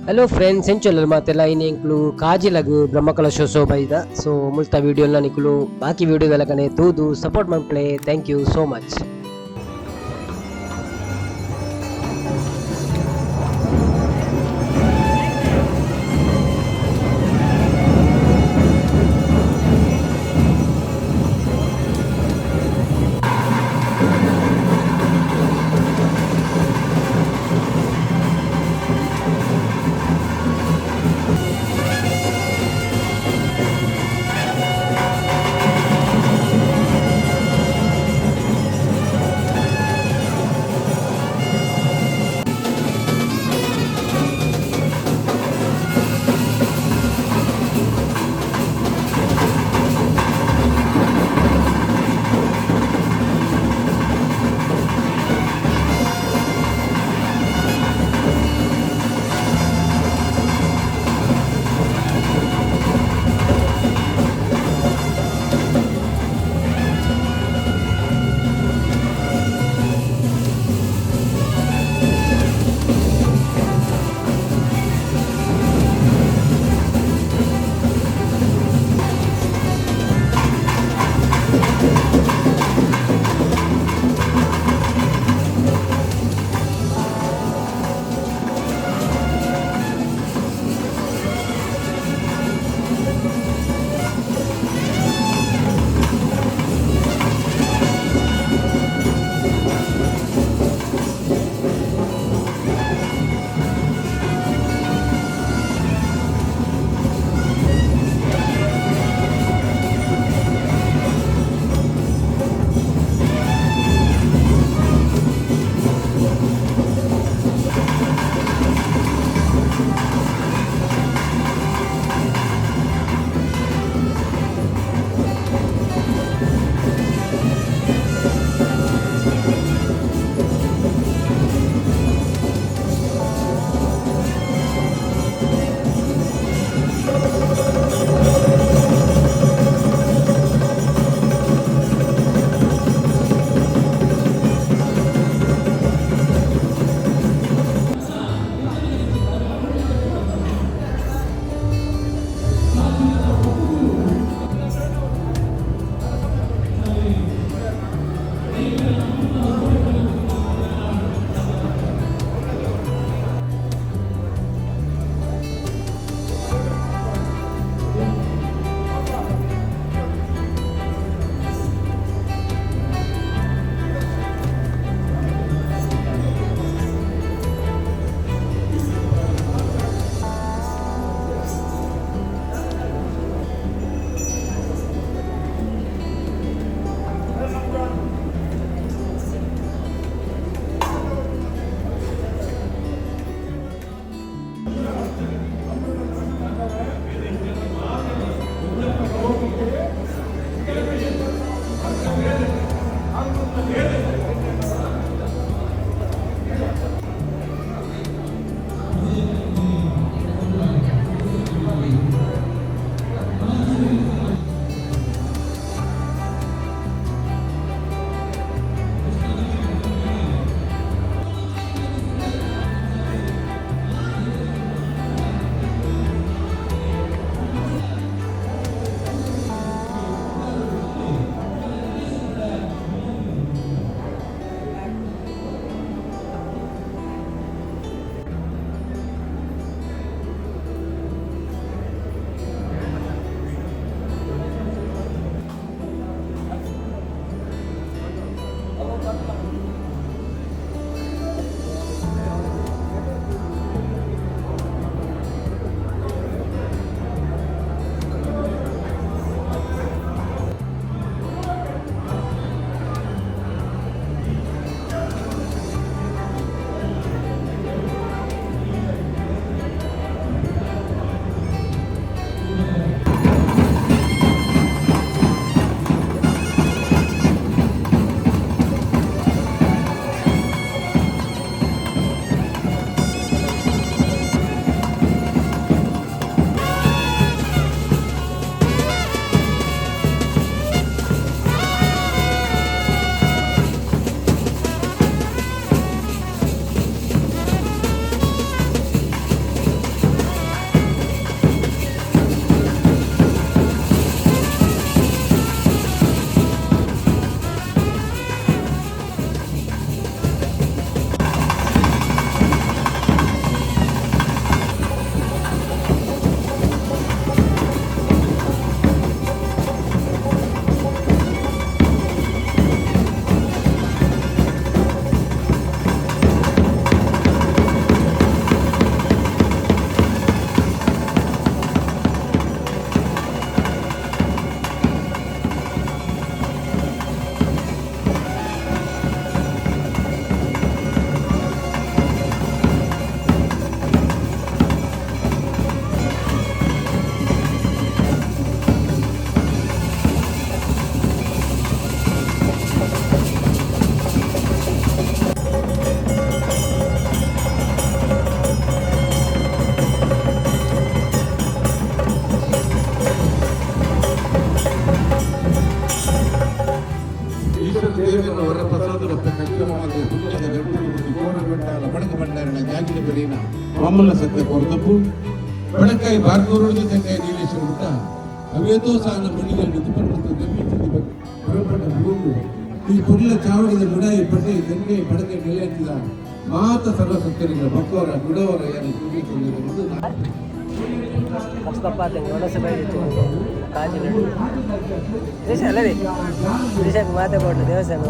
Hello friends, enchilal matela ini inklu kaji lagu Brahmakala show baida. So multa video la niklu baki video dalakane tudu support man play. Thank you so much. ಮಾಮೂಲ ಸತ್ಯ ಕೊರತಪ್ಪು ಬಡಕಾಯಿ ಬಾರ್ಕೋರೋಡು ತೆಂಗಾಯಿ ನೀಲೇಶ್ವರ ಊಟ ಅವೇತೋ ಸಾಲ ಮಣಿಗಳು ನಿಂತುಪಟ್ಟು ಗಮನಿಸಿದ ಹೊರಪಟ್ಟ ಭೂಮಿ ಈ ಪುಲ್ಲ ಚಾವಡಿದ ಗುಡಾಯಿ ಪಟ್ಟೆ ತೆಂಗಾಯಿ ಬಡಕಾಯಿ ನೆಲೆ ಹತ್ತಿದ ಮಾತ ಸರ್ವ ಸತ್ಯರಿಗಳ ಭಕ್ತವರ ಬಿಡವರ ಯಾರು ಪೂಜಿಸುವುದು ಅಲ್ಲದೆ ದೇಶಕ್ಕೆ ಮಾತಾಡ್ಬೋದು ದೇವಸ್ಥಾನ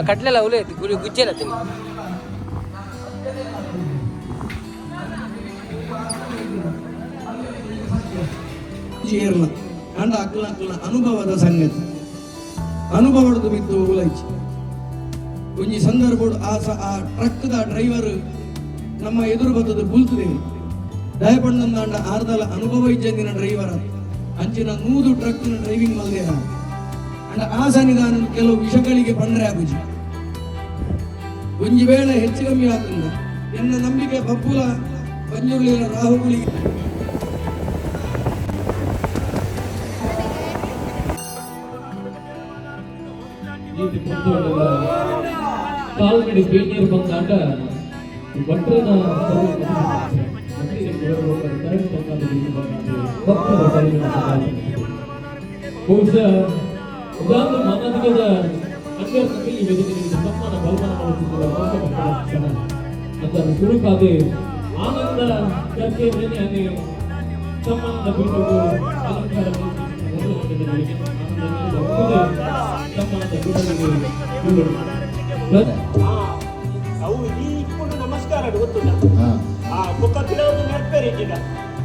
ಕಟ್ಲೆಲ್ಲ ಹುಲಿ ಗುಜ್ಜೆಲ್ಲ ತಿನ್ನಿ ಅಂಡ ಅಕ್ಲ ಅನುಭವದ ಸಂಗತಿ ಅನುಭವದ ಬಿದ್ದು ಉಲೈಚಿ ಒಂಜಿ ಸಂದರ್ಭ ಆ ಟ್ರಕ್ ಡ್ರೈವರ್ ನಮ್ಮ ಎದುರು ಬರ್ತದ ಬುಲ್ತದೆ ದಯಪಂಡ ಆರ್ದಲ ಅನುಭವ ಇದ್ದಂದಿನ ಡ್ರೈವರ್ ಅಂಚಿನ 100 ಟ್ರಕ್ ಡ್ರೈವಿಂಗ್ ಮಲ್ದೇರ ಅಂಡ ಆ ಸನ್ನಿಧಾನ ಕೆಲವು ವಿಷಗಳಿಗೆ ಬಂದ್ರೆ ಆಗುಜಿ ಒಂಜಿ ವೇಳೆ ಹೆಚ್ಚು ಕಮ್ಮಿ ಆಗ್ತದೆ ಎನ್ನ ನಂಬಿಕೆ ಬಪ್ಪುಲ ಪಂಜುರ್ಲಿನ ರಾಹುಗಳಿಗೆ ಕಾಲ್ಗಡಿ ಬೇಟೆಯರು ಬಂದಾಟ ಭಟ್ರನ ಬಹುಶಃ ಉದಾಹರಣೆ ಮಾನವಿಕದ ಅಭ್ಯರ್ಥಿಗೆ ಈ ವೇದಿಕೆಯಲ್ಲಿ ಸನ್ಮಾನ ಕಲ್ಪನಾ ಮಾಡುತ್ತಿದ್ದ ಅದರ ಸುರುಕಾದೆ ಆನಂದ ಚರ್ಚೆ ಮೇಲೆ ಅಲ್ಲಿ ಸನ್ಮಾನದ ಪೀಠವು ಅಲಂಕಾರ ಅವು ಈ ಇಟ್ಕೊಂಡು ನಮಸ್ಕಾರ ಗೊತ್ತಿಲ್ಲ ಬೊಕ್ಕ ಗಿಡವನ್ನು ನೆಡ್ಪೇರಿದ್ದೀಗ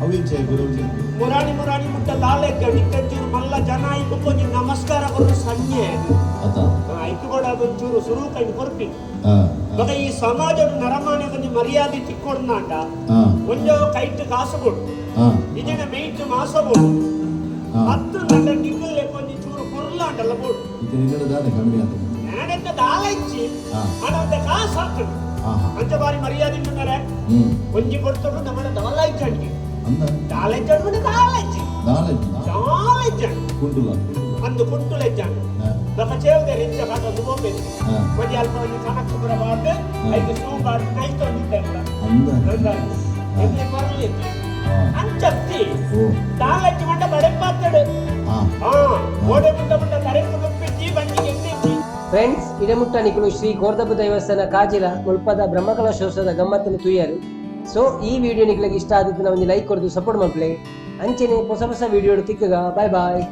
ಅವಿಂಚೆ ಗುರುಜಿ ಮುರಾಣಿ ಮುಟ್ಟ ಲಾಲೆಕ್ಕ ನಿಕ್ಕಂಚೂರು ಮಲ್ಲ ಜನ ಇಕ್ಕೊಂದು ನಮಸ್ಕಾರ ಕೊಡು ಸಂಜೆ ಇಕ್ಕುಕೂಡ ಒಂಚೂರು ಸುರು ಕೈ ಕೊರ್ಪಿ ಮಗ ಈ ಸಮಾಜದ ನರಮಾಣೆ ಕೊಂಚ ಮರ್ಯಾದೆ ತಿಕ್ಕೊಡ್ನಾಂಡ ಒಂಜೋ ಕೈಟ್ ಕಾಸು ಕೊಡು ಇದನ್ನ ಮೇಯ್ಟ್ ಮಾಸಬಹುದು 10 ಗಂಟೆ ಟಿಕ್ಕಲೆ ಕೊಂಚ ಚೂರು ಮಾತೆಲ್ಲ ಬೋಡು ಇದು ನಿನ್ನಡ ದಾನೆ ಕಮ್ಮಿ ಆದ ನಾನೆಂತ ದಾಲ ಇಚ್ಚಿ ಅದೊಂದು ಕಾಸು ಹಾಕ್ತದೆ ಅಂಚ ಬಾರಿ ಮರ್ಯಾದೆ ಉಂಟರೆ ಒಂಜಿ ಕೊಡ್ತೊಂಡು ನಮ್ಮ ದವಲ ಇಚ್ಚಂಡಿ ದಾಲ ಇಚ್ಚಂಡು ದಾಲ ಇಚ್ಚಿ ದಾಲ ಇಚ್ಚಂಡು ಕುಂಟುಲ ಅಂದು ಕುಂಟುಲ ಇಚ್ಚಂಡು ನಮ್ಮ ಚೇವದೆ ರಿಂಚ ಕಾಟೊಂದು ಹೋಗ್ಬೇಕು ಒಂಜಿ ಅಲ್ಪ ಒಂಜಿ ಕಣಕ್ಕು ಬರ ಬಾರ್ದು ಐದು ಸೂ ಬಾರ್ದು ನೈತೊಂದಿದ್ದೆ ಮರಳಿ ಅಂಚತ್ತಿ ದಾಲ ಇಚ್ಚಿ ಮಂಡ ಬಡೆ ಪಾತಡು ಓಡೆ ಮುಂಡ ಮುಂಡ ತರೆಕು ನುಪ್ಪಿಚ್ಚಿ ಬಂಡಿಗೆ ಎಣ್ಣೆಚ್ಚಿ ಫ್ರೆಂಡ್ಸ್ ಇಡಮುಟ್ಟ ನಿಕುಲು ಶ್ರೀ ಗೋರ್ಧಬ ದೇವಸ್ಥಾನ ಕಾಜಿಲ ಮುಲ್ಪದ ಬ್ರಹ್ಮಕಲಶೋತ್ಸವದ ಗಮ್ಮತ್ತನ್ನು ತುಯ್ಯಾರು. ಸೊ ಈ ವಿಡಿಯೋ ನಿಕ್ಲಿಗೆ ಇಷ್ಟ ಆದಿತ್ತು ಒಂದು ಲೈಕ್ ಕೊಡ್ದು ಸಪೋರ್ಟ್ ಮಾಡ್ಪ್ಲೆ ಅಂಚೆನೆ ಹೊಸ ಹೊಸ ವಿಡಿಯೋ ತಿಕ್ಕಗ ಬಾಯ್ ಬಾಯ್.